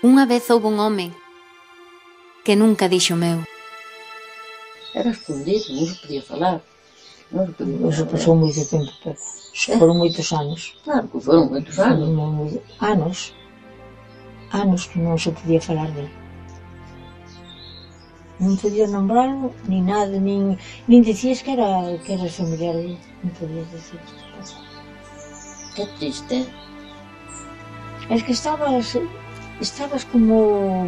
Unha vez houve un home que nunca dixo meu. Era escondido, non se podía falar. Iso pasou moito tempo, Pepa. Foron moitos anos. Claro que foron moitos anos. Anos que non se podía falar dele. Non podía nombrarlo, ni nada, nin dicías que era familiar dele. Non podías decir. Que triste. Es que estabas como...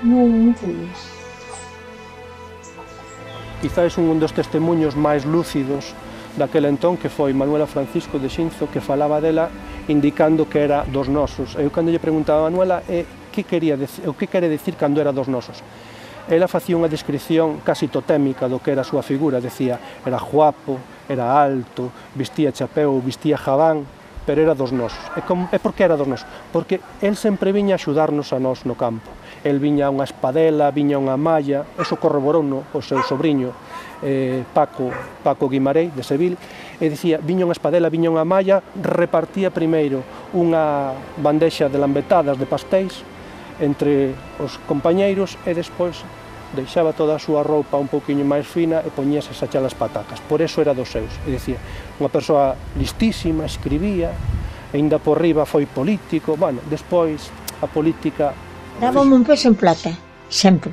Non podías. Quizás un dos testemunhos máis lúcidos daquele entón que foi Manuela Francisco de Xinzo, que falaba dela indicando que era dos nosos. Eu cando lle preguntaba a Manuela que quere dicir cando era dos nosos. Ela facía unha descripción casi totémica do que era a súa figura, decía, era guapo, era alto, vestía chapeu, vestía jabán, pero era dos nosos. E por que era dos nosos? Porque el sempre viña a axudarnos a nós no campo. El viña unha espadela, viña unha malla, eso corroborouno o seu sobrinho Paco Guimarei, de Seville, e dicía, viña unha espadela, viña unha malla, repartía primeiro unha bandexa de lambetadas de pastéis entre os compañeiros e despois deixaba toda a súa roupa un pouquiño máis fina e poñíase a xachar as patacas. Por eso era dos seus. E dicía, unha persoa listísima, escribía, e ainda por riba foi político, bueno, despois a política... Dábame un peso en plata, sempre.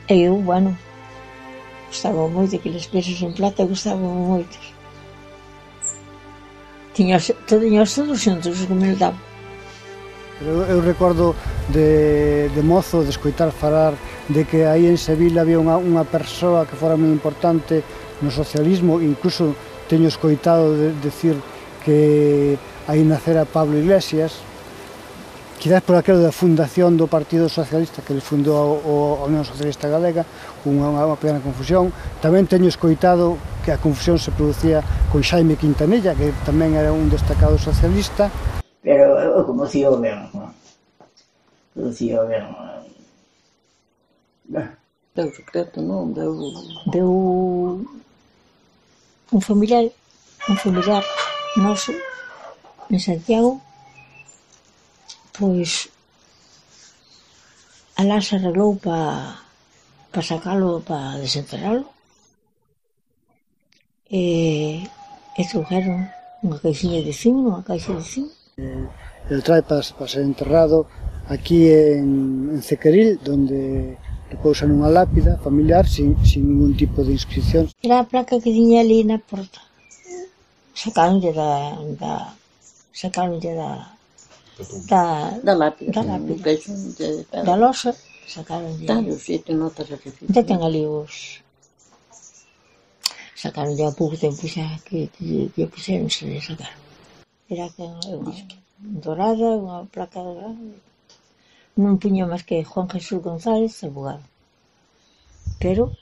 E eu, bueno, gustaba moito aqueles pesos en plata, gustaba moito. Tiñas todos xuntos os que me daba. Eu recordo de mozo de escoitar falar de que aí en Sevilla había unha persoa que fora moi importante no socialismo, incluso teño escoitado decir que aí nacera Pablo Iglesias, quizás por aquilo da fundación do Partido Socialista que ele fundou a Unión Socialista Galega, unha pequena confusión. Tamén teño escoitado que a confusión se producía con Xaime Quintanilla, que tamén era un destacado socialista. Pero eu conocía ben. Deu secreto, non? Deu un familiar noso en Santiago, pois alá se arreglou para sacalo, para desenterralo, e trouxeron unha caixa de zinc. El trae para ser enterrado aquí en Cequeril, donde repousa nunha lápida familiar sin ningún tipo de inscripción. Era a placa que tiña ali na porta. Sacaronlle da lápida, da losa, sacaronlle. Ten ali os... Sacaronlle a pouco tempo xa que lle puxeron, se lle sacaron. Era unha dorada, unha placa dorada. Non puña máis que Juan Jesús González, abogado. Pero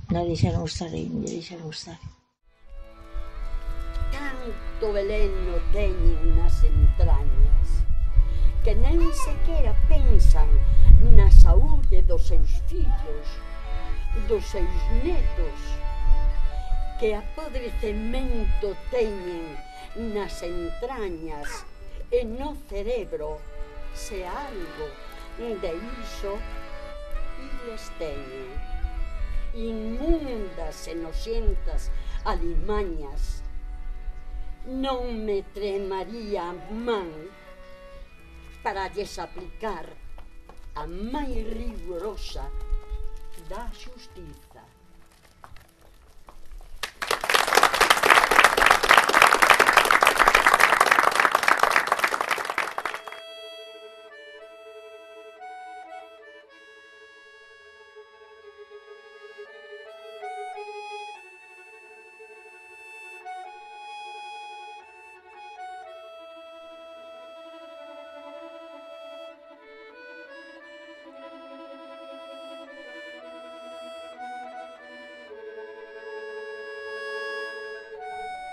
non deixaron estar aí, non deixaron estar. Tanto veleno teñen nas entrañas que nen sequera pensan na saúde dos seus fillos, dos seus netos, que apodrecemento teñen nas entrañas e no cerebro, se algo de iso iles teñen. Inmundas e noxentas alimañas, non me tremaría a man para lles aplicar a máis rigurosa da xustiza.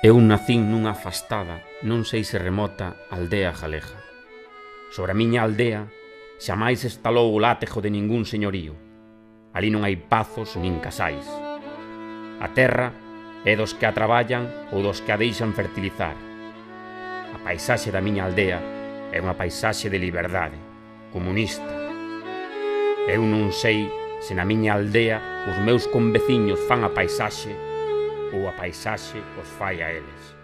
Eu nacín nunha afastada, non sei se remota, aldea galega. Sobre a miña aldea xamais estalou o látego de ningún señorío. Ali non hai pazos nin casais. A terra é dos que a traballan ou dos que a deixan fertilizar. A paisaxe da miña aldea é unha paisaxe de liberdade, comunista. Eu non sei se na miña aldea os meus conveciños fan a paisaxe ou a paisaxe os fai a eles.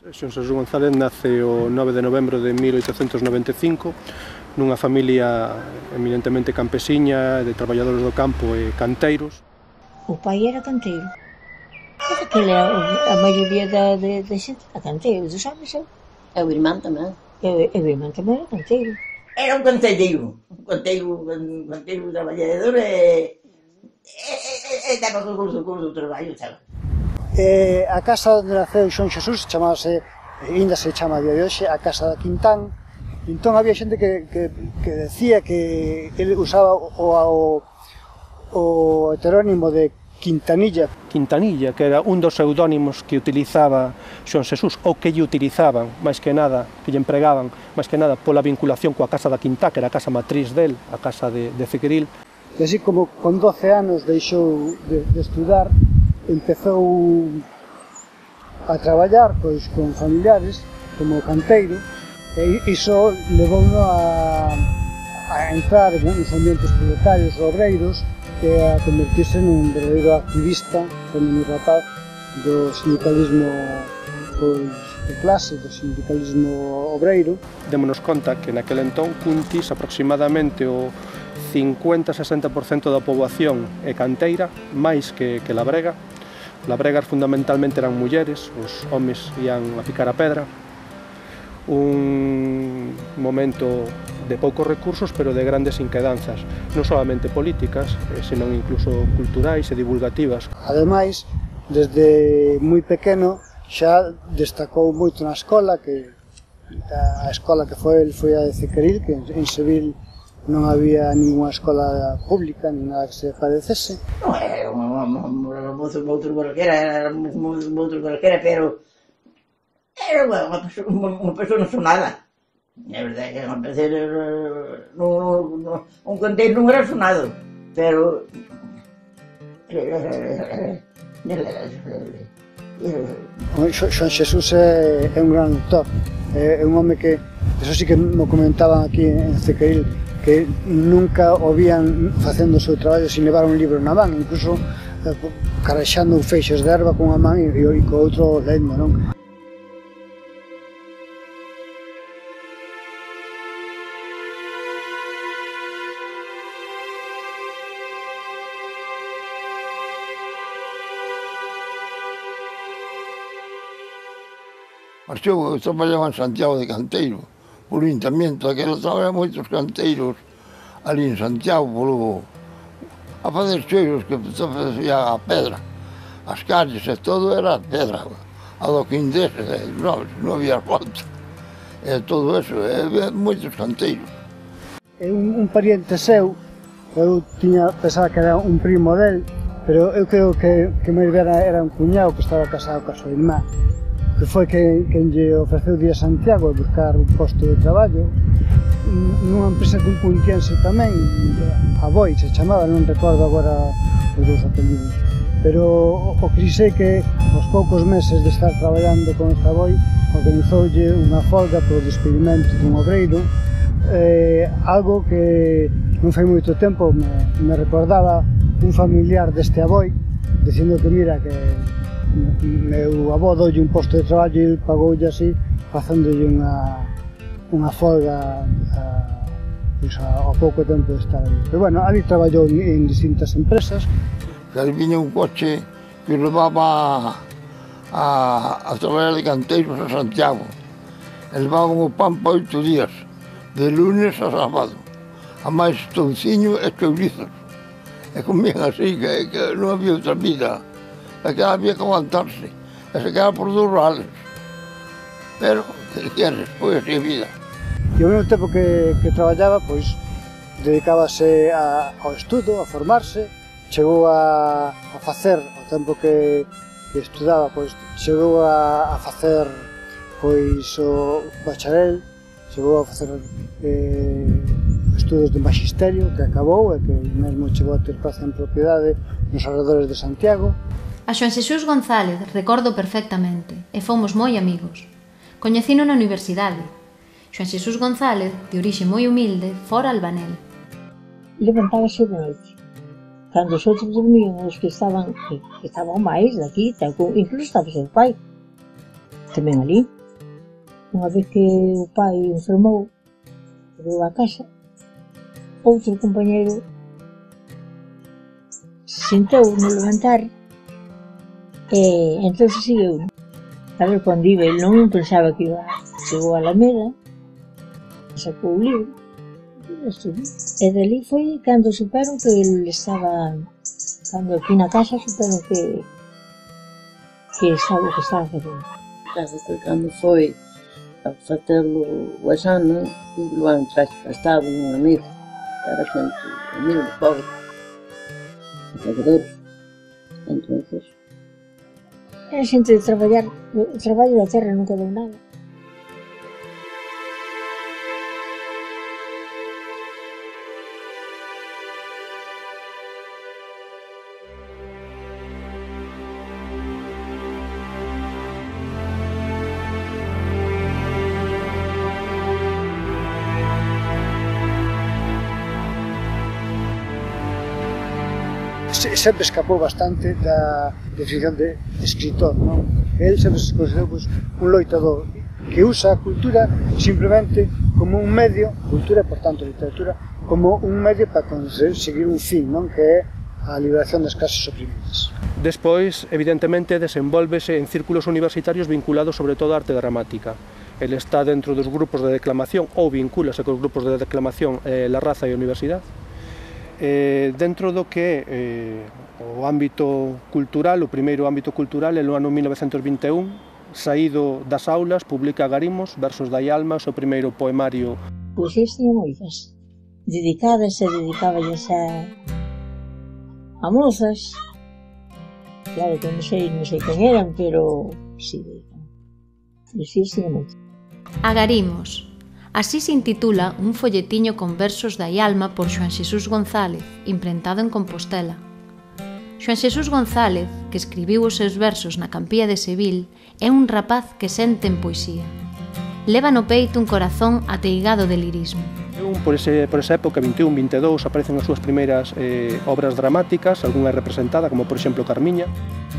Xon Xesús González nace o 9 de novembro de 1895 nunha familia eminentemente campesiña, de traballadores do campo e canteiros. O pai era canteiro. A maioría da xente era canteiro, dos homens eu. E o irmán tamén. E o irmán tamén era canteiro. Era un canteiro traballador e daba con o traballo, sabe? A casa onde naceu Xon Xesús chamábase, ainda se chama a día de hoxe, a Casa da Quintán. Entón había xente que decía que ele usaba o heterónimo de Quintanilla. Quintanilla, que era un dos pseudónimos que utilizaba Xon Xesús, ou que lle utilizaban, máis que nada, que lle empregaban, máis que nada, pola vinculación coa Casa da Quintá, que era a casa matriz del, a casa de Cequeril. E así como con 12 anos deixou de estudar, empezou a traballar pois con familiares como canteiro e iso levouno a entrar nos ambientes proletarios obreiros e a convertirse nun verdadeiro activista como un rapaz do sindicalismo pois, de clase, do sindicalismo obreiro. Démonos conta que naquel entón Cuntis aproximadamente o 50-60% da poboación é canteira, máis que Labrega. Labregas fundamentalmente eran mulleres, os homes ían a picar a pedra. Un momento de poucos recursos, pero de grandes inquedanzas, non solamente políticas, senón incluso culturais e divulgativas. Ademais, desde moi pequeno xa destacou moito na escola, que a escola que foi a de Cequeril, que en Seville non había ninguna escola pública, ni nada que se parecese. Non era un mozo cualquera, pero era unha persona sonada. É verdade que un canteiro non era sonado, pero Xon Xesús é un gran autor, é un home que, eso sí que mo comentaban aquí en Cequeril, que nunca o vían facendo o seu traballo sin levar un libro na man, incluso carexando feixes de erva con a man e co outro lendo, non? Eu traballaba en Santiago de canteiro, polo Ayuntamiento, aqueles traballan moitos canteiros ali en Santiago, a fazer choiros que se facía a pedra, as calles e todo era a pedra, a do Quindés, non había asfalto, e todo eso, moitos canteiros. É un pariente seu, eu pensaba que era un primo del, pero eu creo que máis ben era un cuñado que estaba casado ca súa irmá, que foi quen lle ofreceu día a Santiago a buscar un posto de traballo nunha empresa cuntiense tamén, a Boi se chamaba, non recordo agora os dous apelidos, pero o que sei que aos poucos meses de estar traballando con esta Boi organizoulle unha folga polo despedimento dun obreiro, algo que non foi moito tempo me recordaba un familiar deste avoi dicindo que mira que meu avó doulle un posto de traballo e ele pagoulle así facéndolle unha folga ao pouco tempo de estar ali. Pero bueno, ali traballou en distintas empresas. Ali viña un coche que levaba a traballar de canteiros a Santiago. Levaban o pan para 8 días, de lunes a sábado, a máis touciño e chourizos. E comían así, que non había outra vida. É que había que aguantarse, e se quedaba por 2 reales. Pero, que queres, foi así a vida. E ao mesmo tempo que traballaba, pois, dedicábase ao estudo, a formarse, chegou a facer, ao tempo que estudaba, pois, chegou a facer, pois, o bacharel, chegou a facer estudos de magisterio, que acabou, e que mesmo chegou a ter praza en propiedade nos arredores de Santiago. A Xoan Xesús González recordo perfectamente e fomos moi amigos. Coñecino na universidade. Xoan Xesús González, de orixe moi humilde, fora albanel. Levantábase de noite. Cando os outros dormían, os que estaban máis daqui, incluso estaba seu pai, tamén ali. Unha vez que o pai enfermou, volveu a casa, outro compañeiro sentou no levantar e entón seguiu. A ver, cando iba, ele non pensaba que iba, chegou a Alameda, sacou o libro, e dali foi cando superon que ele estaba, cando aquí na casa superon que estaba o que estaba facendo. Claro, que cando foi a facelo o exame, lo han prestado un amigo, era xente humilde, pobre, traballadores. Entonces, era xente de traballar, o traballo da terra nunca deu nada. Sempre escapou bastante da definición de escritor, non? El sempre se considerou un loitador que usa a cultura simplemente como un medio, cultura, por tanto, literatura, como un medio para conseguir un fin, non? Que é a liberación das clases oprimidas. Despois, evidentemente, desenvólvese en círculos universitarios vinculados sobre todo á arte dramática. El está dentro dos grupos de declamación ou vincúlase cos grupos de declamación La Raza e a Universidade. Dentro do que o ámbito cultural, o primeiro ámbito cultural, no ano 1921, saído das aulas, publica Agarimos, versos da Alma, o seu primeiro poemario. Poesías tiña moitas, dedicáballes a mozas, claro que non sei quen eran, pero sí, poesías tiña moitas. Agarimos. Así se intitula un folletiño con versos da Alma por Xoan Xesús González, imprentado en Compostela. Xoan Xesús González, que escribiu os seus versos na Campía de Seville, é un rapaz que sente en poesía. Leva no peito un corazón ateigado de lirismo. Por esa época, 21-22, aparecen as súas primeiras obras dramáticas, algunha representada, como por exemplo Carmiña.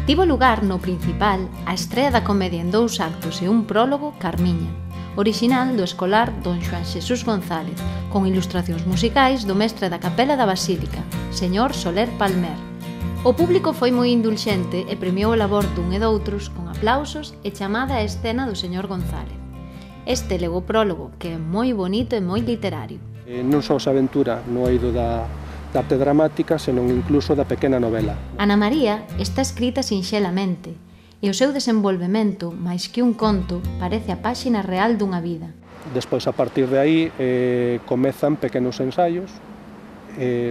Tivo lugar no Principal a estrea da comedia en 2 actos e un prólogo Carmiña, original do escolar don Xoan Xesús González, con ilustracións musicais do mestre da Capela da Basílica, señor Soler Palmer. O público foi moi indulxente e premiou o labor dun e doutros con aplausos e chamada á escena do señor González. Este lego prólogo, que é moi bonito e moi literario. Non só se aventura no eido da arte dramática, senón incluso da pequena novela. Ana María está escrita sinxelamente, e o seu desenvolvemento, máis que un conto, parece a páxina real dunha vida. Despois, a partir de aí, comezan pequenos ensaios,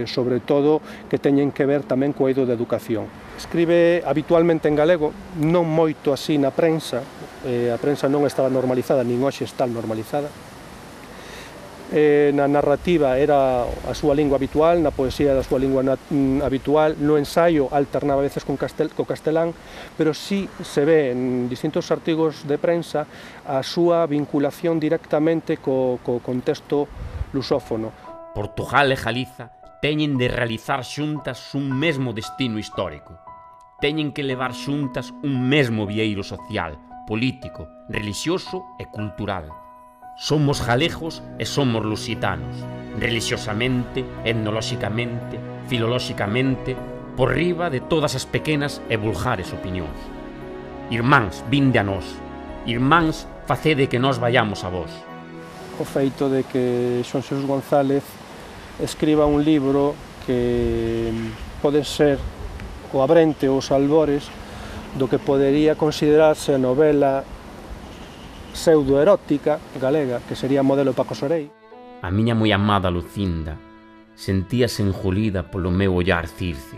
sobre todo que teñen que ver tamén co eido de educación. Escribe habitualmente en galego, non moito así na prensa, a prensa non estaba normalizada, nin hoxe está normalizada. Na narrativa era a súa lingua habitual, na poesía era a súa lingua habitual, no ensaio alternaba a veces co castelán, pero sí se ve en distintos artigos de prensa a súa vinculación directamente co contexto lusófono. Portugal e Galiza teñen de realizar xuntas un mesmo destino histórico. Teñen que levar xuntas un mesmo vieiro social, político, relixioso e cultural. Somos galegos e somos lusitanos, religiosamente, etnolóxicamente, filolóxicamente, por riba de todas as pequenas e vulgares opinións. Irmáns, vinde a nós. Irmáns, facede que nós vayamos a vós. O feito de que Xoan Xesús González escriba un libro que pode ser o abrente ou os albores do que podería considerarse a novela pseudoerótica galega, que sería modelo Paco Sorei. A miña moi amada Lucinda sentíase enjulida polo meu ollar circio,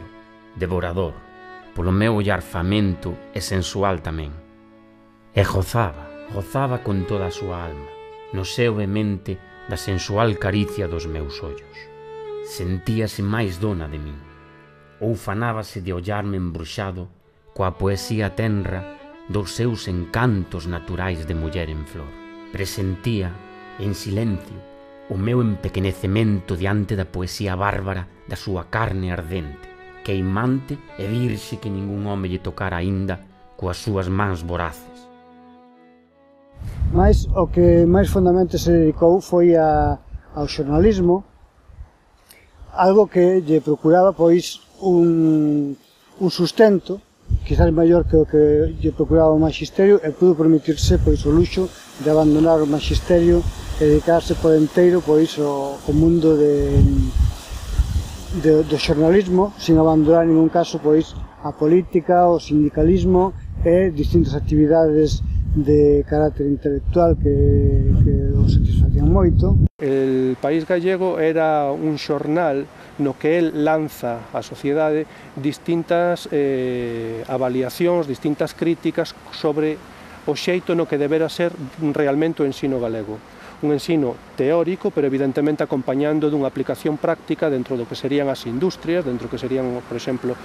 devorador, polo meu ollar famento e sensual tamén. E gozaba con toda a súa alma, no seu e mente da sensual caricia dos meus ollos. Sentíase máis dona de min, ou fanábase de ollarme embruxado coa poesía tenra dos seus encantos naturais de muller en flor. Presentía, en silencio, o meu empequenecemento diante da poesía bárbara da súa carne ardente, queimante e virxe que ningún home lle tocara aínda coas súas mans voraces. Mais o que máis fondamente se dedicou foi ao xornalismo, algo que lle procuraba pois un sustento, quizás maior que o que lle procuraba o magisterio, e pudo permitirse pois o luxo de abandonar o magisterio e dedicarse por enteiro pois ao mundo do xornalismo, sin abandonar en ningún caso pois a política, o sindicalismo e distintas actividades de carácter intelectual que o satisfacían moito. El País Gallego era un xornal no que el lanza á sociedade distintas avaliacións, distintas críticas sobre o xeito no que debera ser realmente o ensino galego. Un ensino teórico, pero evidentemente acompañando dunha aplicación práctica dentro do que serían as industrias, dentro do que serían, por exemplo,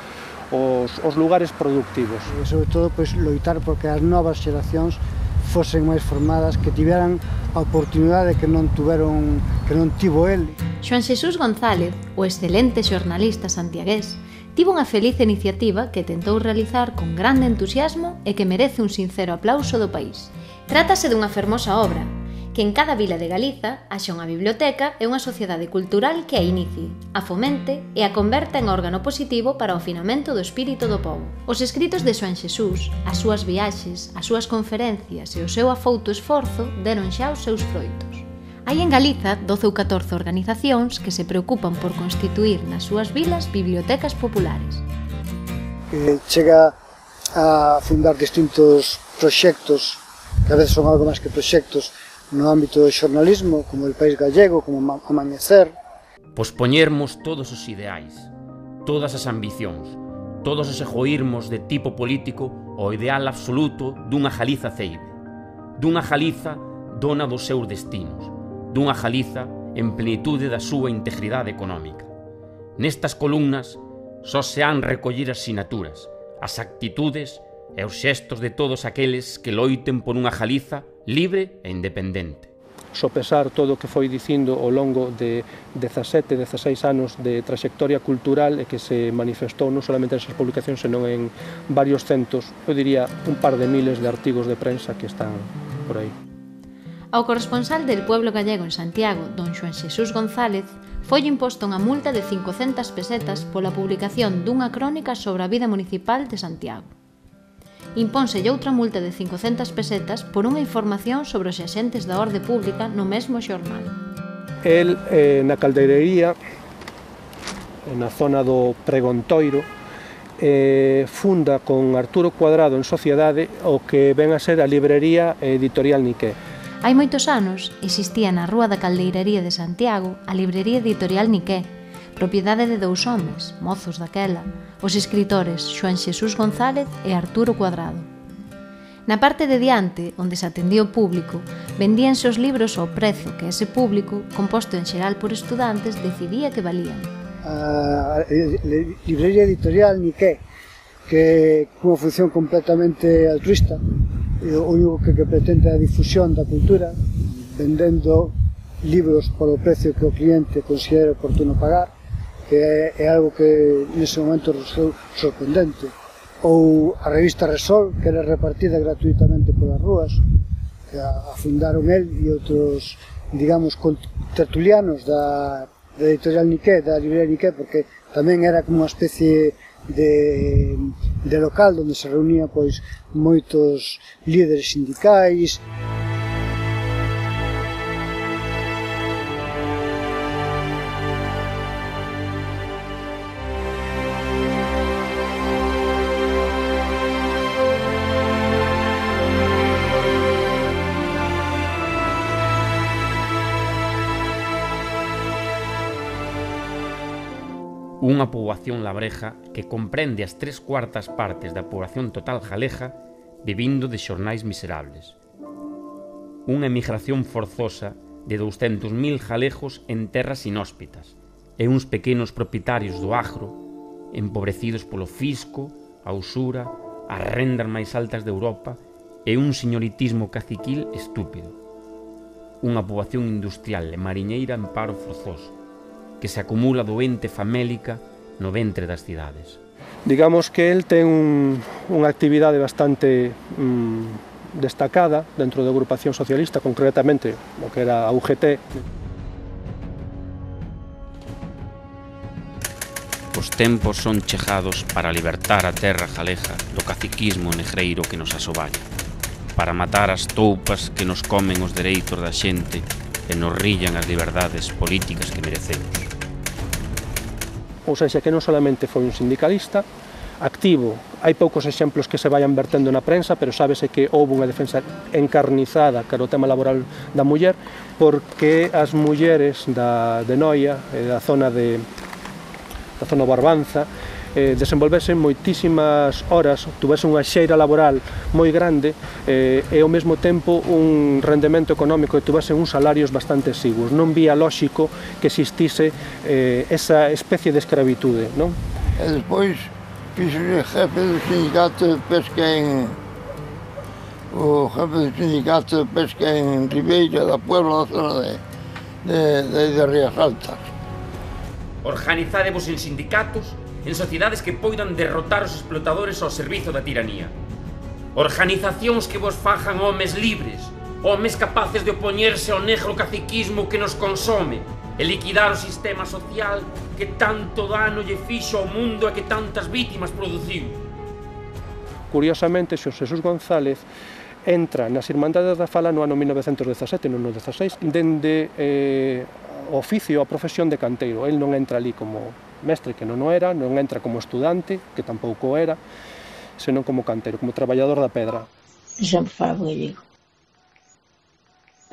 os lugares productivos. E, sobre todo, pois, loitar porque as novas xeracións fosen máis formadas, que tiveran a oportunidade que non tivo el. Xoán Xesús González, o excelente xornalista santiagués, tivo unha feliz iniciativa que tentou realizar con grande entusiasmo e que merece un sincero aplauso do país. Trátase dunha fermosa obra, que en cada vila de Galiza haxa unha biblioteca e unha sociedade cultural que a inicie, a fomente e a converta en órgano positivo para o afinamento do espírito do pobo. Os escritos de Xoán Xesús, as súas viaxes, as súas conferencias e o seu afouto esforzo deron xa os seus froitos. Hai en Galiza 12 ou 14 organizacións que se preocupan por constituir nas súas vilas bibliotecas populares. Chega a fundar distintos proxectos, que a veces son algo máis que proxectos, no ámbito do xornalismo, como el País Gallego, como Amanecer. Pospoñermos todos os ideais, todas as ambicións, todos os egoísmos de tipo político ao ideal absoluto dunha Galiza ceibe, dunha Galiza dona dos seus destinos, dunha Galiza en plenitude da súa integridade económica. Nestas columnas só se han recollir as sinaturas, as actitudes e os xestos de todos aqueles que loiten por unha Galiza libre e independente. Sopesar todo o que foi dicindo ao longo de 17, 16 anos de trayectoria cultural e que se manifestou non solamente nesas publicacións, senón en varios centos, eu diría un par de miles de artigos de prensa que están por aí. Ao corresponsal del pueblo gallego en Santiago, don Xoán Xesús González, foi imposta unha multa de 500 pesetas pola publicación dunha crónica sobre a vida municipal de Santiago. Impónselle outra multa de 500 pesetas por unha información sobre os axentes da orde pública no mesmo xornal. El, na Caldeirería, na zona do Pregontoiro, funda con Arturo Cuadrado en sociedade o que ven a ser a librería editorial Niqué. Hai moitos anos existía na Rúa da Caldeirería de Santiago a librería editorial Niqué, propiedade de dous homes, mozos daquela, os escritores Xoán Xesús González e Arturo Cuadrado. Na parte de diante, onde se atendía o público, vendíanse os libros ao prezo que ese público, composto en xeral por estudantes, decidía que valían. A librería editorial Niqué, que cunha función completamente altruista, o único que pretende a difusión da cultura, vendendo libros polo precio que o cliente considera oportuno pagar, que é algo que nese momento resultou sorprendente. Ou a revista Resol, que era repartida gratuitamente polas rúas, que a fundaron el e outros, digamos, tertulianos da editorial Niqué, da librería Niqué, porque tamén era como unha especie de local onde se reunían pois moitos líderes sindicais. Unha poboación labreja que comprende as 3/4 partes da poboación total galega vivindo de xornais miserables. Unha emigración forzosa de 200.000 galegos en terras inhóspitas e uns pequenos propietarios do agro empobrecidos polo fisco, a usura, as rendas máis altas de Europa e un señoritismo caciquil estúpido. Unha poboación industrial e mariñeira en paro forzoso, que se acumula doente famélica no ventre das cidades. Digamos que el ten unha actividade bastante destacada dentro da agrupación socialista, concretamente o que era a UGT. Os tempos son chegados para libertar a terra galega do caciquismo negreiro que nos asoballa, para matar as toupas que nos comen os dereitos da xente e nos rillan as liberdades políticas que merecemos. Ou seja, que non solamente foi un sindicalista activo, hai poucos exemplos que se vayan vertendo na prensa, pero sábese que houve unha defensa encarnizada cara o tema laboral da muller, porque as mulleres de Noia e da zona Barbanza desenvolvesen moitísimas horas, tuvesen unha xeira laboral moi grande e ao mesmo tempo un rendemento económico e tuvesen uns salarios bastante exiguos. Non vía lóxico que existise esa especie de escravitude, non? E despois fixose jefe do sindicato de pesca en Ribeira da Puebla, da zona de Rías Altas. Organizadevos en sindicatos, en sociedades que poidan derrotar os explotadores ao servizo da tiranía. Organizacións que vos fajan homes libres, homes capaces de opoñerse ao negro caciquismo que nos consome e liquidar o sistema social que tanto dano lle fixo ao mundo e que tantas vítimas produciu. Curiosamente, Xosé Jesús González entra nas Irmandades da Fala no ano 1917, non no 16, dende oficio, a profesión de canteiro. El non entra ali como mestre, que non o era, non entra como estudante, que tampouco era, senón como canteiro, como traballador da pedra. Sempre falaba gallego.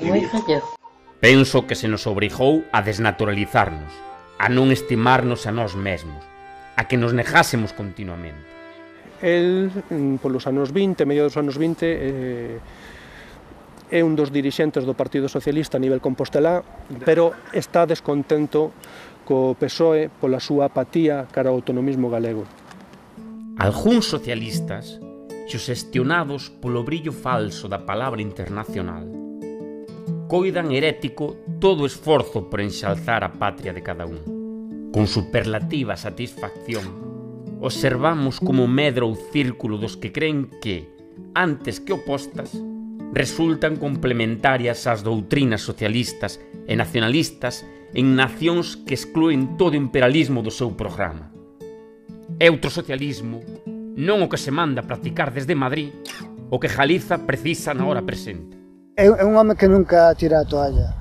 Moi gallego. Penso que se nos obrigou a desnaturalizarnos, a non estimarnos a nós mesmos, a que nos negásemos continuamente. El, polos anos 20, medio dos anos 20, é un dos dirixentes do Partido Socialista a nivel compostelá, pero está descontento co PSOE pola súa apatía cara ao autonomismo galego. Algúns socialistas, suxestionados polo brillo falso da palabra internacional, coidan herético todo esforzo por enxalzar a patria de cada un. Con superlativa satisfacción, observamos como medra o círculo dos que creen que, antes que opostas, resultan complementarias ás doutrinas socialistas e nacionalistas en nacións que excluen todo imperialismo do seu programa. É outro socialismo, non o que se manda a practicar desde Madrid, o que Galiza precisa na hora presente. É un home que nunca tira a toalla.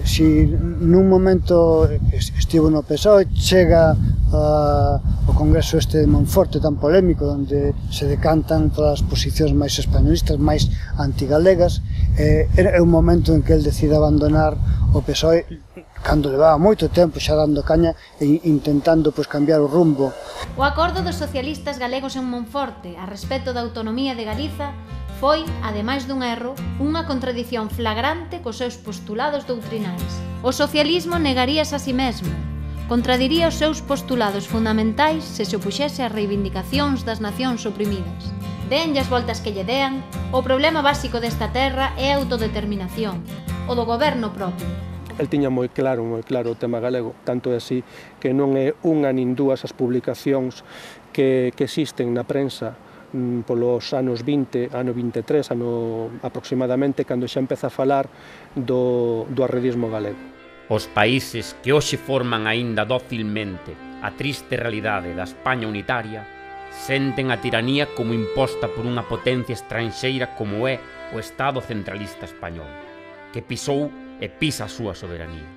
Si nun momento estivo no PSOE, chega ao Congreso este de Monforte tan polémico, onde se decantan todas as posicións máis españolistas, máis antigalegas, é un momento en que el decide abandonar o PSOE cando levaba moito tempo xa dando caña e intentando cambiar o rumbo. O acordo dos socialistas galegos en Monforte a respecto da autonomía de Galiza foi, ademais dun erro, unha contradición flagrante cos seus postulados doutrinais. O socialismo negaríase a si mesmo, contradiría os seus postulados fundamentais se se opuxese ás reivindicacións das nacións oprimidas. Denlle as voltas que lle dean, o problema básico desta terra é a autodeterminación, o do goberno propio. El tiña moi claro o tema galego, tanto é así que non é unha nin dúas as publicacións que existen na prensa polos anos 20, ano 23, ano aproximadamente, cando xa empeza a falar do arredismo galego. Os países que hoxe forman aínda dócilmente a triste realidade da España unitaria senten a tiranía como imposta por unha potencia estranxeira como é o Estado centralista español, que pisou e pisa a súa soberanía.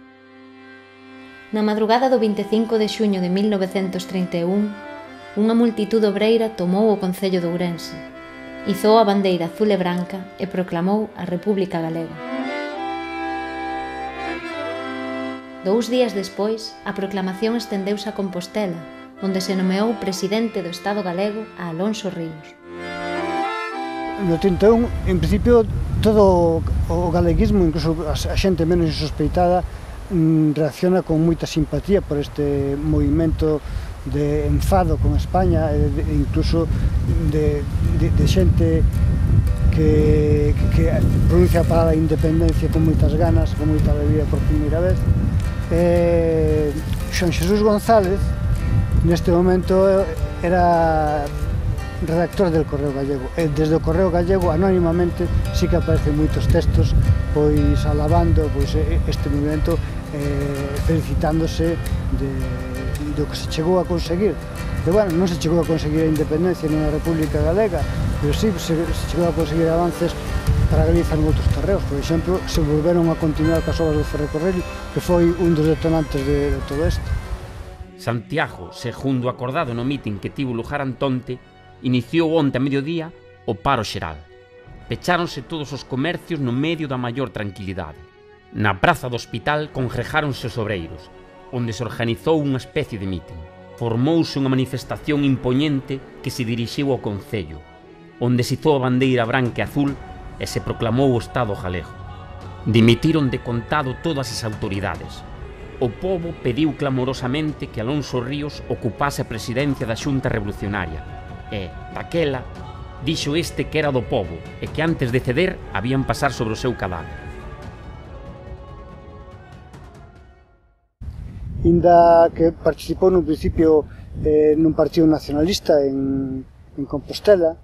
Na madrugada do 25 de xuño de 1931, unha multitud obreira tomou o concello de Ourense, izou a bandeira azul e branca e proclamou a República Galega. 2 días despois, a proclamación estendeuse a Compostela, onde se nomeou presidente do Estado galego a Alonso Ríos. No 31, en principio, todo o galeguismo, incluso a xente menos sospeitada, reacciona con moita simpatía por este movimento de enfado con España, incluso de xente que pronuncia a palabra independencia con moitas ganas, con moita alegría por primeira vez. Xoan Xesús González, neste momento, era redactor del Correo Gallego. Desde o Correo Gallego, anónimamente, sí que aparecen moitos textos pois alabando este movimento, felicitándose do que se chegou a conseguir. Pero, bueno, non se chegou a conseguir a independencia nin a República Galega, pero sí se chegou a conseguir avances para Galiza en outros terreos. Por exemplo, se volveron a continuar cas obras do ferrocarril, que foi un dos detonantes de todo isto. Santiago, segundo acordado no mitin que tivo lugar Antonte, iniciou onte a mediodía o paro xeral. Pecháronse todos os comercios no medio da maior tranquilidade. Na praza do hospital congregáronse os obreiros, onde se organizou unha especie de mitin. Formouse unha manifestación impoñente que se dirixiu ao Concello, onde se izou a bandeira branca e azul e se proclamou o Estado galego. Dimitiron de contado todas as autoridades. O pobo pediu clamorosamente que Alonso Ríos ocupase a presidencia da Xunta Revolucionaria e, daquela, dixo este que era do pobo e que antes de ceder habían pasar sobre o seu cadáver. Inda que participou nun principio nun partido nacionalista en Compostela,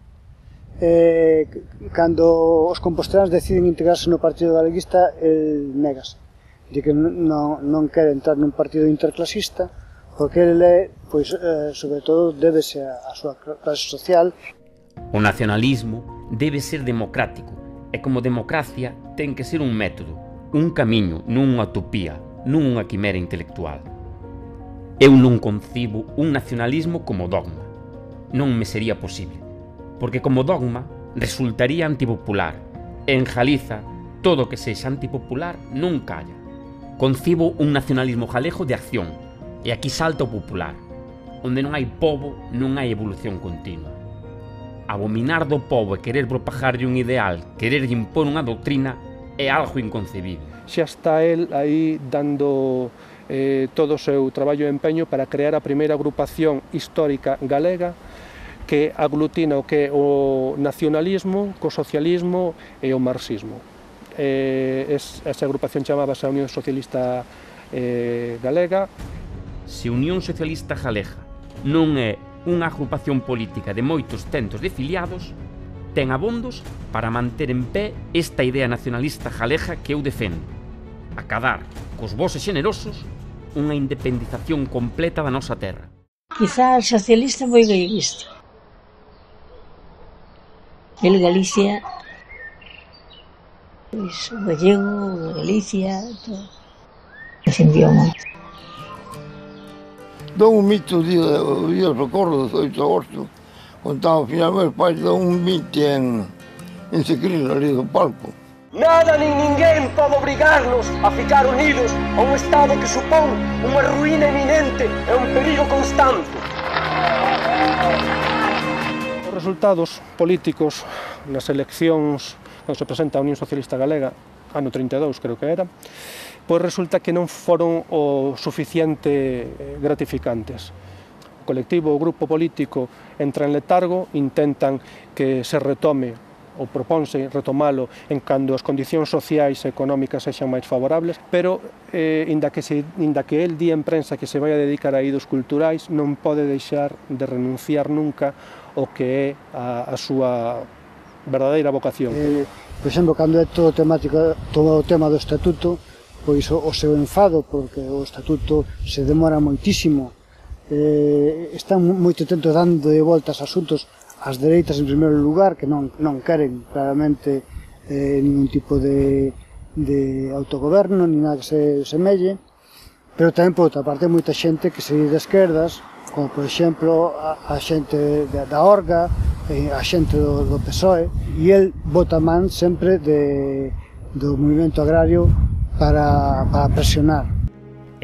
cando os composteláns deciden integrarse no partido galeguista, el negase, de que non quere entrar nun partido interclasista, porque ele, sobre todo, débese á súa clase social. O nacionalismo debe ser democrático, e como democracia ten que ser un método, un camiño, non unha utopía, non unha quimera intelectual. Eu non concibo un nacionalismo como dogma. Non me sería posible, porque como dogma resultaría antipopular, e en Galiza todo o que sexa antipopular non calla. Concibo un nacionalismo galego de acción, e aquí salta o popular. Onde non hai pobo, non hai evolución continua. Abominar do pobo e querer propagarlle un ideal, querer impor unha doutrina, é algo inconcebible. Xa está el aí dando todo o seu traballo e empeño para crear a primeira agrupación histórica galega que aglutina o que é o nacionalismo, co socialismo e o marxismo. Esa agrupación chamábase a Unión Socialista Galega. Se Unión Socialista Galega non é unha agrupación política de moitos centos de filiados, ten abondos para manter en pé esta idea nacionalista galega que eu defendo, acadar cos voces xenerosos unha independización completa da nosa terra. Quizá socialista foi galeguista. El Galicia, pois, o gallego, Galicia, todo. Defendió moito. Dou un mito o día do socorro do 18 de agosto, contaba finalmente pai de un mitin en Secril, ali do palco. Nada nin ninguén pode obrigarnos a ficar unidos a un Estado que supón unha ruína eminente e un perigo constante. Os resultados políticos nas eleccións, cando se presenta a Unión Socialista Galega, ano 32 creo que era, pois resulta que non foron o suficiente gratificantes. O colectivo, o grupo político entra en letargo, intentan que se retome ou propónse retomalo en cando as condicións sociais e económicas sexan máis favorables, pero inda que el di en prensa que se vai a dedicar a eidos culturais, non pode deixar de renunciar nunca o que é a súa verdadeira vocación. Por exemplo, cando é todo o tema do estatuto, pois o seu enfado, porque o estatuto se demora moitísimo, están moito tempo dando de voltas asuntos as dereitas en primeiro lugar, que non queren claramente ningún tipo de autogoberno, ni nada que se semelle, pero tamén por outra parte moita xente que se de esquerdas, como por exemplo a xente da Orga, a xente do PSOE, e el bota man sempre do movimento agrario para presionar.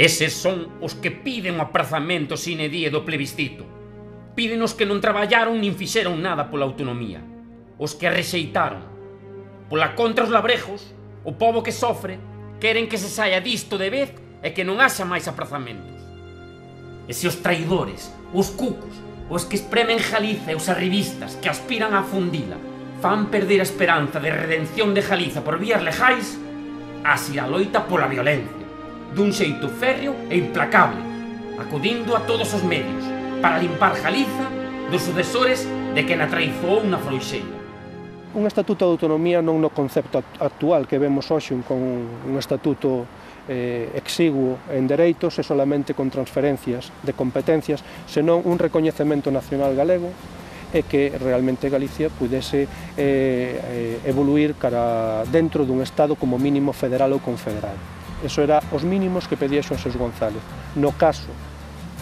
Eses son os que piden o aprazamento sine die do plebiscito. Pídenos que non traballaron nin fixeron nada pola autonomía. Os que a rexeitaron. Pola contra os labrejos, o pobo que sofre, queren que se saia disto de vez e que non haxa máis aprazamentos. E se os traidores, os cucos, os que espremen Galiza e os arribistas que aspiran a fundila fan perder a esperanza de redención de Galiza por vías legais, así a loita pola violencia, dun xeito férreo e implacable, acudindo a todos os medios para limpar Galiza dos sucesores de quen a traizoou na frouxeira. Un estatuto de autonomía non no concepto actual que vemos hoxe con un estatuto exiguo en dereitos e solamente con transferencias de competencias, senón un recoñecemento nacional galego e que realmente Galicia pudese evoluir cara dentro dun Estado como mínimo federal ou confederal. Eso era os mínimos que pedía Xoán Xesús González. No caso,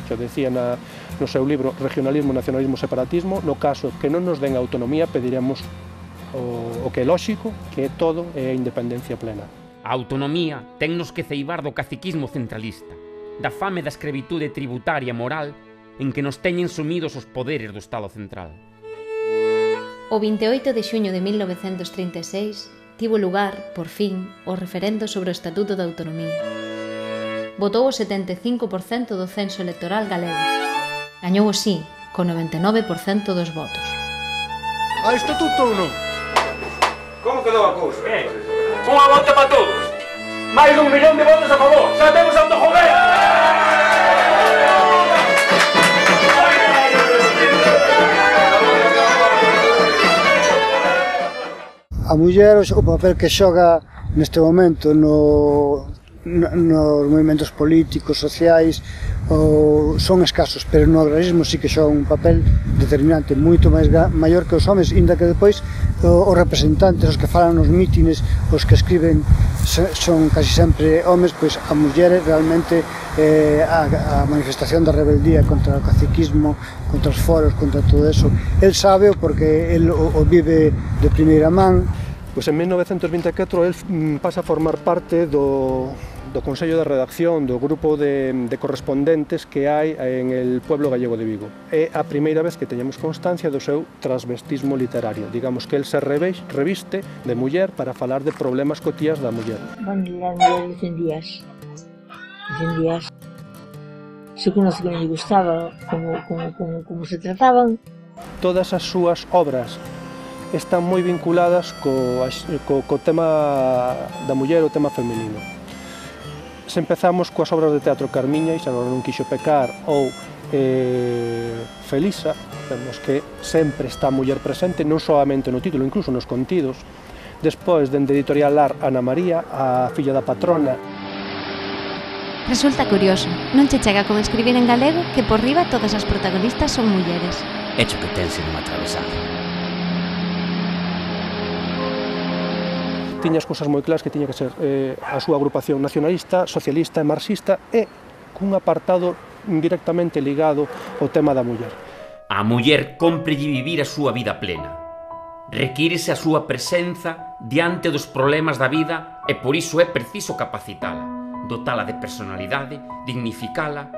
que decía no seu libro Regionalismo, Nacionalismo, Separatismo, no caso que non nos den autonomía pediremos o que é lóxico, que é todo é a independencia plena. A autonomía tennos que ceibar do caciquismo centralista, da fame da escravitude tributaria e moral en que nos teñen sumidos os poderes do Estado central. O 28 de xuño de 1936 tivo lugar, por fin, o referendo sobre o Estatuto de Autonomía. Votou o 75% do censo electoral galego. Gañou o sí, con 99% dos votos. A Estatuto ou non? Como quedou a cousa? Unha volta para todos. Máis de 1 millón de votos a favor. Xa temos autogoberno. A muller, o papel que xoga neste momento nos movimentos políticos, sociais, son escasos, pero no agrarismo sí que xoga un papel determinante, moito máis maior que os homes, inda que depois os representantes, os que falan nos mítines, os que escriben son casi sempre homes, pois a muller realmente a manifestación da rebeldía contra o caciquismo, contra os foros, contra todo eso, el sabe porque el o vive de primeira man. Pois en 1924 el pasa a formar parte do Consello de Redacción do grupo de correspondentes que hai en el pueblo gallego de Vigo. É a primeira vez que teñemos constancia do seu transvestismo literario. Digamos que el se reviste de muller para falar de problemas cotías da muller. Bueno, las mujeres defendías. Sí que non sei que me gustaba como se trataban. Todas as súas obras están moi vinculadas co tema da muller, o tema feminino. Se empezamos coas obras de teatro Carmiña, e xa non quixo pecar, ou Felisa, vemos que sempre está a muller presente, non solamente no título, incluso nos contidos. Despois, dende Editorial Lar, Ana María, a filla da patrona. Resulta curioso, non che chega con escribir en galego que por riba todas as protagonistas son mulleres. Hecho que tense non atravesado. Tiña as cousas moi claras que tiña que ser a súa agrupación nacionalista, socialista e marxista e cun apartado directamente ligado ao tema da muller. A muller cómprelle vivir a súa vida plena. Requírese a súa presenza diante dos problemas da vida e por iso é preciso capacitala, dotala de personalidade, dignificala.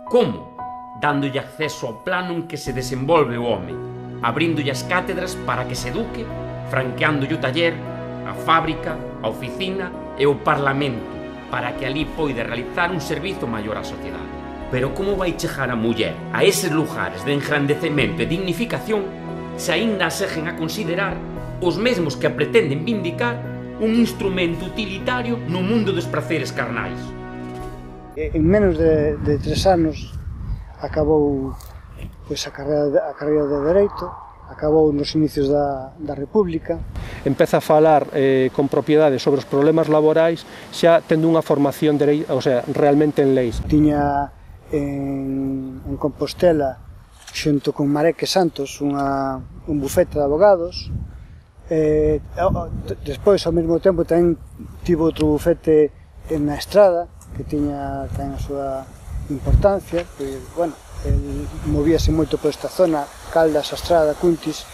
Como? Dándolle acceso ao plano en que se desenvolve o home, abríndolle as cátedras para que se eduque, franqueándolle o taller, a fábrica, a oficina e o parlamento, para que ali poida realizar un servizo maior á sociedade. Pero como vai chegar a muller a eses lugares de engrandecemento e dignificación se aínda seguen a considerar os mesmos que a pretenden vindicar un instrumento utilitario no mundo dos praceres carnais? En menos de 3 anos acabou a carreira de Dereito, acabou nos inicios da República. Empeza a falar con propiedade sobre os problemas laborais xa tendo unha formación realmente en leis. Tiña en Compostela, xunto con Mareque Santos, un bufete de abogados. Despois, ao mesmo tempo, tamén tivo outro bufete na Estrada, que tiña a súa importancia. Bueno, movíase moito por esta zona, Caldas, Estrada, Cuntis,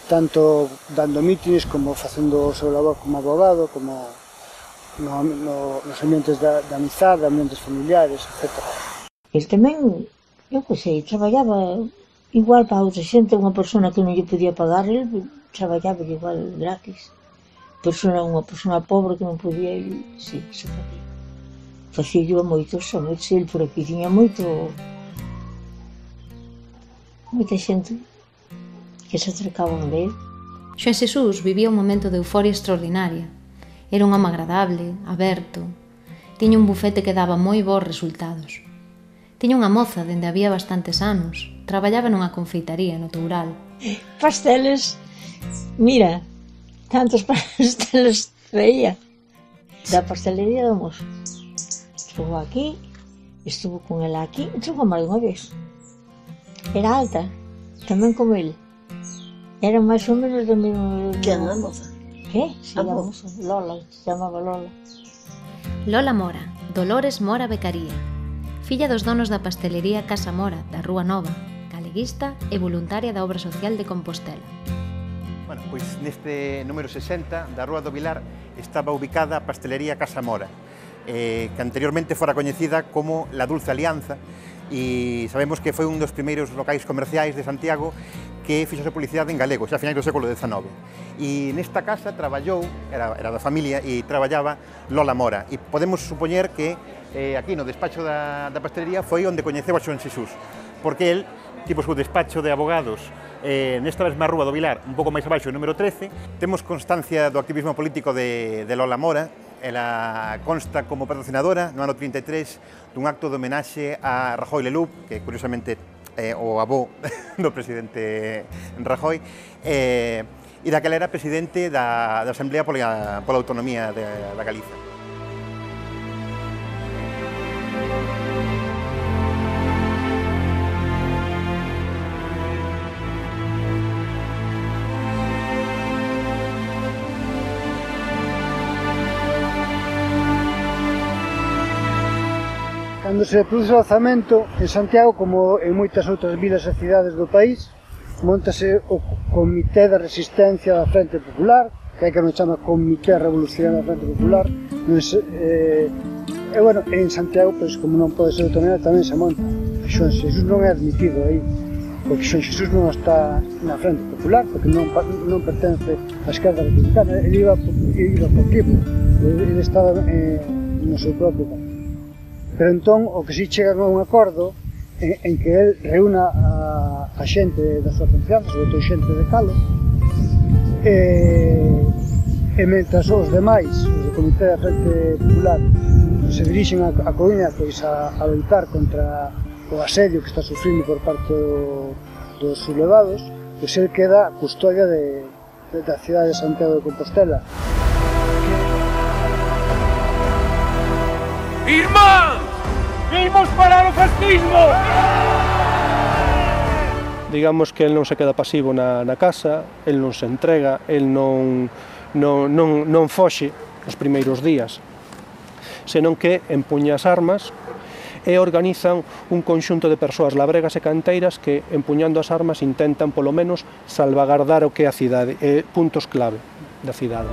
tanto dando mítines como facendo o seu labor como abogado, como nos ambientes da amizade, ambientes familiares, etc. El tamén, eu que sei, traballaba igual para outra xente, unha persona que non lle podía pagar, el traballaba igual gratis. Unha persona pobre que non podía, sí, se facía. Facía yo a moitos, el por aquí tiña moito Moita xente que se acercaban a ver. Xoan Xesús vivía un momento de euforia extraordinaria. Era un home agradable, aberto. Tiña un bufete que daba moi bons resultados. Tiña unha moza dende había bastantes anos. Traballaba nunha confeitaría no Toural. Pasteles, mira, tantos pasteles veía. Da pastelería do mozo. Estuvo aquí, estuvo con ela aquí, estuvo máis unha vez. Era alta, tamén como ele. Era máis ou menos do mesmo... Que era a moza? Que? Si, a moza. Lola, se chamaba Lola. Lola Mora, Dolores Mora Becaría. Filla dos donos da pastelería Casa Mora, da Rúa Nova, galeguista e voluntaria da Obra Social de Compostela. Bueno, pois neste número 60 da Rúa do Vilar estaba ubicada a pastelería Casa Mora, que anteriormente fora coñecida como La Dulce Alianza, e sabemos que foi un dos primeiros locais comerciais de Santiago que fixose publicidade en galego, xa a finais do século XIX. E nesta casa traballou, era da familia, e traballaba Lola Mora. E podemos supoñer que aquí no despacho da pastelería foi onde coñeceu a Xoan Xesús, porque el tivo o seu despacho de abogados nesta mesma Rúa do Vilar, un pouco máis abaixo, número 13. Temos constancia do activismo político de Lola Mora. Ela consta como patrocinadora no ano 33 dun acto de homenaxe a Rajoy Leloup, que curiosamente o avó do presidente Rajoy, e daquela era presidente da Asamblea pola Autonomía da Galiza. Cando se produce o alzamento en Santiago, como en moitas outras vilas e cidades do país, montase o Comité de Resistencia da Frente Popular, que hai que non chama Comité Revolucionario da Frente Popular. E, bueno, en Santiago, pois, como non pode ser de outra maneira, tamén se monta. Xoan Xesús non é admitido aí, porque Xoan Xesús non está na Frente Popular, porque non pertence á esquerda republicana. Ele iba por tipo, ele estaba no seu propio campo. Pero entón, o que si chegan a un acordo en que el reúna a xente da súa confianza, sobre todo xente de Calo, e mentras os demais, os do Comité da Frente Popular, se dirixen a Coruña pois a loitar contra o asedio que está sufrindo por parte dos sublevados, pois el queda a custodia da cidade de Santiago de Compostela. ¡Irmán! ¡Vimos parar o fascismo! Digamos que el non se queda pasivo na casa, el non se entrega, el non foxe os primeiros días, senón que empuña as armas e organizan un conxunto de persoas labregas e canteiras que, empuñando as armas, intentan, polo menos, salvagardar o que é a cidade, puntos clave da cidade.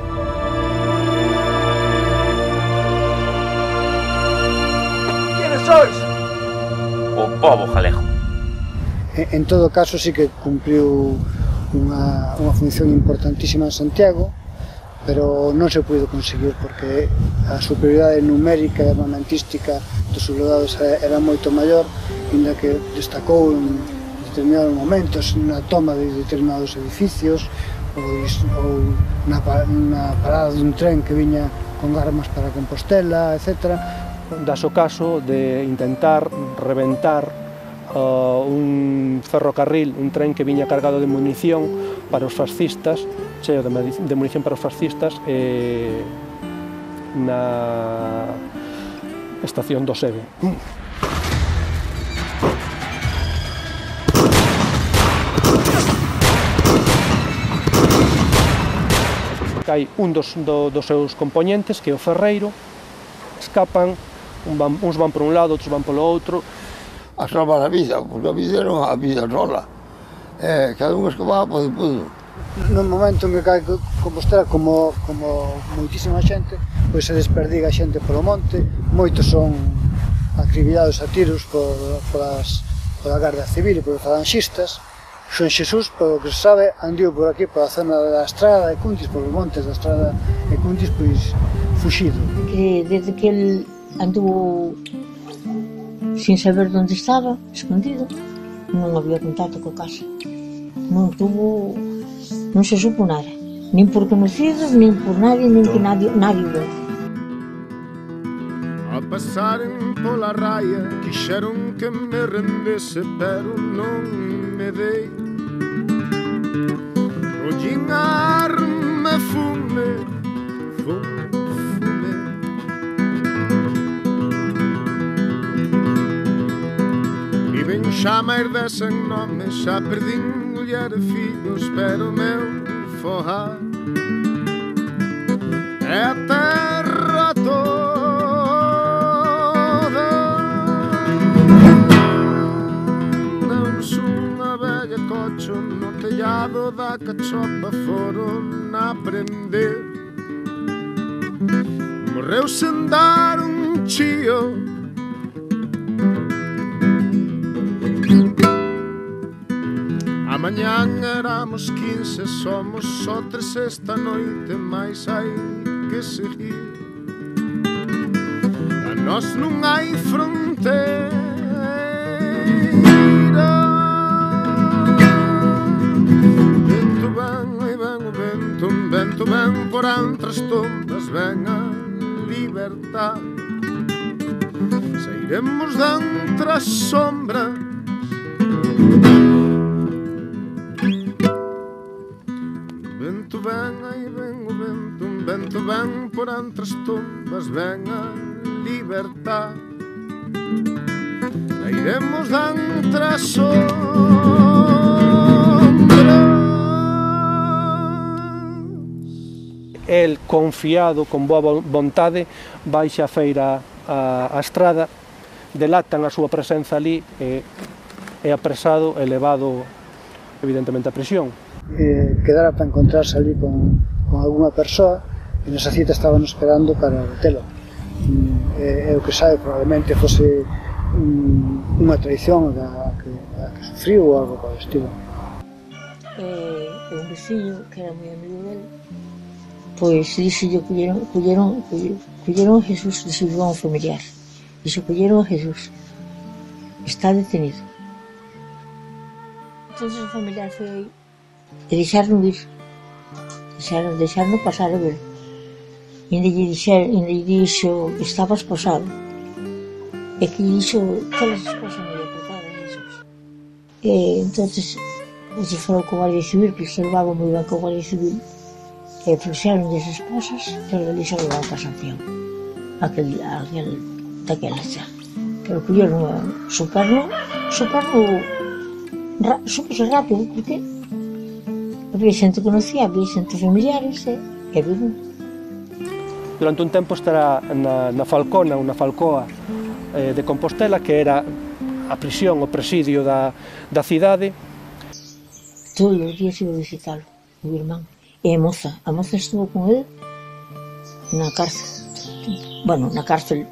Sois? O pobo galego. En todo caso, sí que cumpriu unha función importantísima en Santiago, pero non se puido conseguir porque a superioridade numérica e armamentística dos sublevados era moito maior, inda que destacou en determinados momentos na toma de determinados edificios ou na parada dun tren que viña con armas para Compostela, etc. Das o caso de intentar reventar un ferrocarril, un tren que viña cargado de munición para os fascistas, cheo de munición para os fascistas, na estación do Sebe. Cai un dos seus componentes, que é o ferreiro, escapan, uns van por un lado, outros van polo outro. A salvar a vida, porque a vida era unha vida sola. Cada un escapaba por pudo. No momento en que cae Compostela, como moitísima xente, pois se desperdiga a xente polo monte, moitos son acribillados a tiros pola Garda Civil e polos falanxistas. Xoan Xesús, polo que se sabe, andiu por aquí, pola zona da Estrada de Cuntis, polos montes da Estrada de Cuntis, pois fuxido. Desde que ele anduvo sin saber onde estaba, escondido, non había contacto coa casa. Non se supo nada, nin por conocidos, nin por nadie, nin que nadie veu. A pasaren pola raia quixeron que me rendese, pero non me dei. Collín arme fume. E ben xa máis desen nomes, xa perdín mulher e fillos, pero meu fogar é a terra toda. Cocho no tellado da cachopa foron a prender. Morreu sen dar un chío. A mañán éramos 15, somos só 3 esta noite, mais hai que seguir. A nós non hai fronteira. Un vento ven por entre as tombas, ven a libertad. Sairemos dentre as sombras. Vento ven, aí ven o vento, un vento ven por entre as tombas, ven a libertad. Sairemos dentre as sombras. El, confiado, con boa vontade, baixa a feira a estrada, delatan a súa presenza ali e apresado e levado, evidentemente, a prisión. Quedara para encontrarse ali con alguna persoa e nesa cita estaban esperando para detelo. E o que sabe probablemente fose unha traición a que sufriu ou algo por estilo. Un veciño que era moi amigo dele, pois dixo, colleron a Jesús, dixo a un familiar, dixo, colleron a Jesús, está detenido. Entonces o familiar foi aí e deixaron vir, deixaron pasar a ver. E ainda lle dixo que estaba esposado, e que lle dixo todas as cosas moi apretadas a Jesús. E entonces se falou co Guardia Civil, que se levaba moi ben co Guardia Civil, e fluxeron desas cosas e ali se levaron para Santiago, daquela xa. Pero colleron superno rápido, porque había xente que conocía, había xente familiares e vivo. Durante un tempo estará na Falcona ou na Falcoa de Compostela, que era a prisión, o presidio da cidade. Todos os días iba a visitalo, o irmán. E a moza estuvo con ele na cárcel. Bueno, na cárcel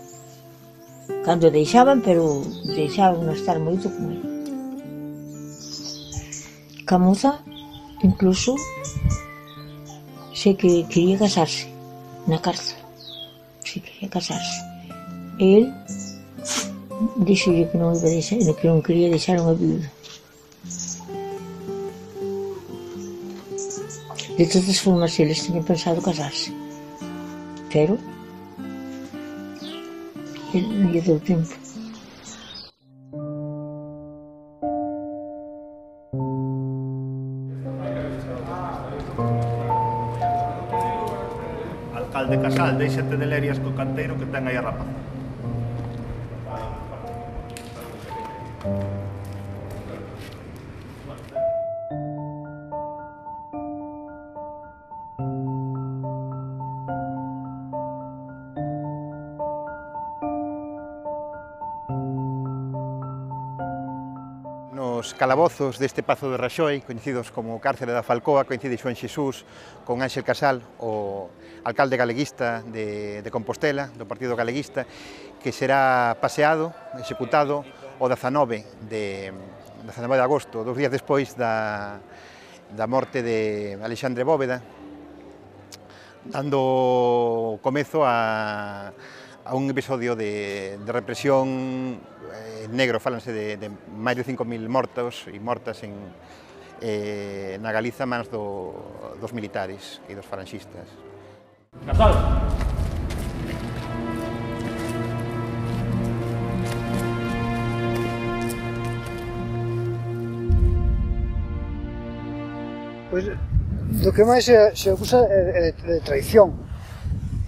cando deixaban, pero deixaban non estar moito con ele. A moza, incluso, sei que quería casarse na cárcel. Sei que quería casarse. E ele dixolle que non quería deixar unha viuda. De todas formas, eles tiñan pensado casarse, pero ele non lle deu tempo. Alcalde Casal, déixate de lerias co canteiro que ten aí a rapaza. Nos calabozos deste Pazo de Raxoi, coñecidos como Cárcere da Falcoa, coincide Xoán Xesús con Ánxel Casal, o alcalde galeguista de Compostela, do Partido Galeguista, que será paseado, executado o 19 de agosto, 2 días despois da morte de Alexandre Bóveda, dando comezo a a un episodio de represión negro. Fálanse de máis de 5.000 mortos e mortas na Galiza mans dos militares e dos falanxistas. Casal! Pois, do que máis se acusa é de traición.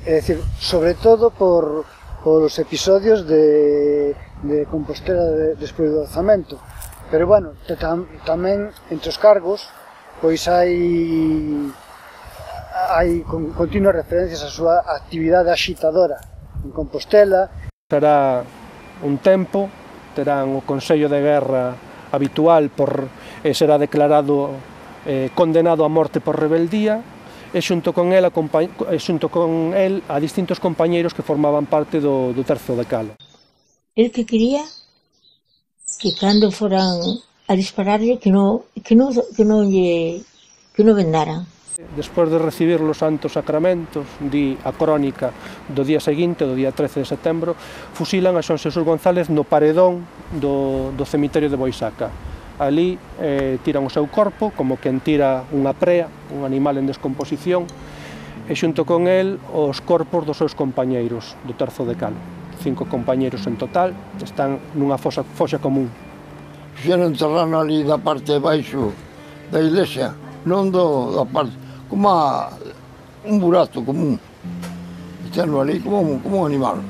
É dicir, sobre todo por os episodios de Compostela despois do alzamento. Pero, bueno, tamén entre os cargos, pois hai continuas referencias á súa actividade axitadora en Compostela. Será un tempo, terán o Consello de Guerra habitual e será declarado condenado a morte por rebeldía, e xunto con el a distintos compañeiros que formaban parte do Terzo de Calo. El que quería que cando foran a dispararle que non vendaran. Despois de recibir os santos sacramentos, di a crónica do día seguinte, do día 13 de setembro, fusilan a Xoán Xesús González no paredón do cemiterio de Boisaca. Ali tiran o seu corpo, como quen tira unha prea, un animal en descomposición, e xunto con el os corpos dos seus compañeiros do Terzo de Calo. 5 compañeiros en total, están nunha foxa común. Fixeron enterrano ali da parte de baixo da iglesia, non da parte, como un burato común. Fixeron ali como un animal.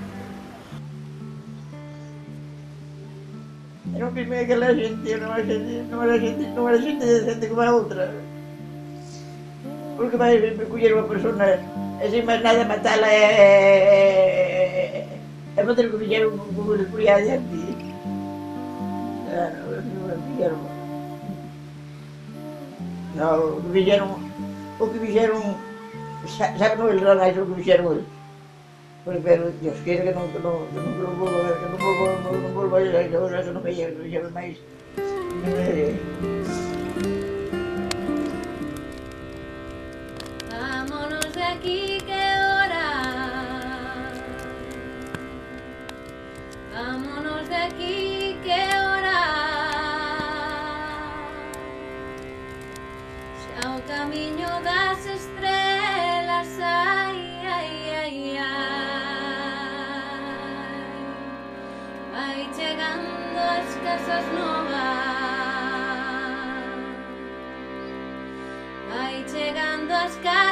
Era o primeiro que a xente, non era xente decente como a outra. Porque vai coller unha persona e sin máis nada matala e fazer o que fixeron como les poría adiante. O que fixeron, sabe non eles ranais o que fixeron eles. Pero Dios quiere que non volvo a ver, que non volvo a ir a que non me lleve máis. Vámonos de aquí, que hora. Vámonos de aquí, que hora. Xa o camiño das estrelas, ai, ai, ai, ai. Vai chegando as casas novas, vai chegando as casas